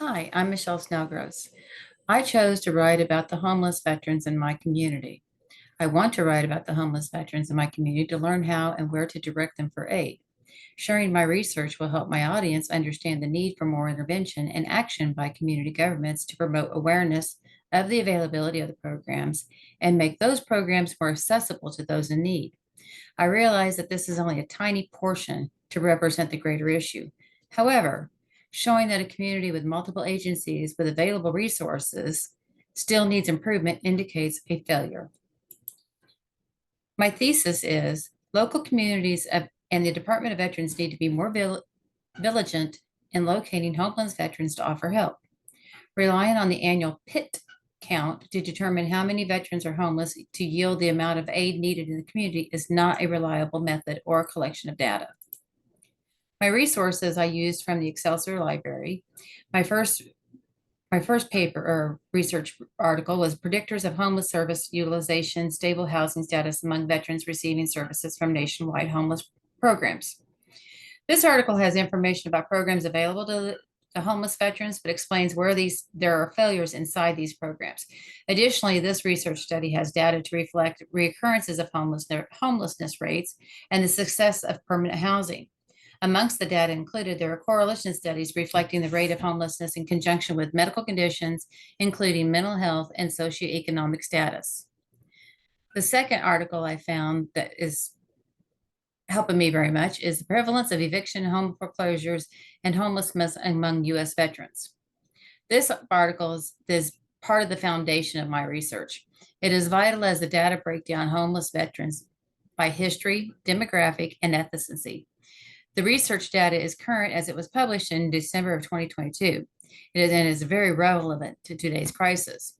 Hi, I'm Michelle Snellgross. I chose to write about the homeless veterans in my community. I want to write about the homeless veterans in my community to learn how and where to direct them for aid. Sharing my research will help my audience understand the need for more intervention and action by community governments to promote awareness of the availability of the programs and make those programs more accessible to those in need. I realize that this is only a tiny portion to represent the greater issue. However, showing that a community with multiple agencies with available resources still needs improvement indicates a failure. My thesis is local communities and the Department of Veterans need to be more vigilant in locating homeless veterans to offer help. Relying on the annual PIT count to determine how many veterans are homeless to yield the amount of aid needed in the community is not a reliable method or a collection of data. My resources I used from the Excelsior library. My first paper or research article was Predictors of Homeless Service Utilization, Stable Housing Status Among Veterans Receiving Services from Nationwide Homeless Programs. This article has information about programs available to the homeless veterans, but explains where there are failures inside these programs. Additionally, this research study has data to reflect reoccurrences of homelessness rates and the success of permanent housing. Amongst the data included, there are correlation studies reflecting the rate of homelessness in conjunction with medical conditions, including mental health and socioeconomic status. The second article I found that is helping me very much is the prevalence of eviction, home foreclosures, and homelessness among U.S. veterans. This article is part of the foundation of my research. It is vital as the data break down homeless veterans by history, demographic, and ethnicity. The research data is current as it was published in December of 2022. It is very relevant to today's crisis.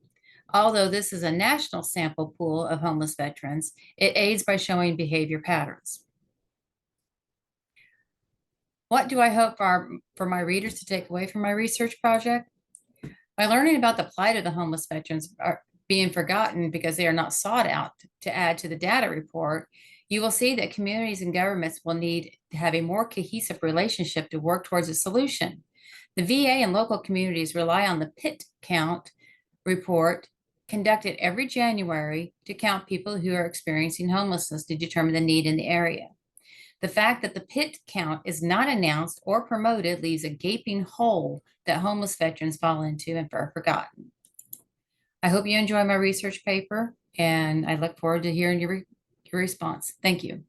Although this is a national sample pool of homeless veterans, it aids by showing behavior patterns. What do I hope for my readers to take away from my research project? By learning about the plight of the homeless veterans are being forgotten because they are not sought out to add to the data report, you will see that communities and governments will need to have a more cohesive relationship to work towards a solution. The VA and local communities rely on the PIT count report conducted every January to count people who are experiencing homelessness to determine the need in the area. The fact that the PIT count is not announced or promoted leaves a gaping hole that homeless veterans fall into and are forgotten. I hope you enjoy my research paper, and I look forward to hearing your response. Thank you.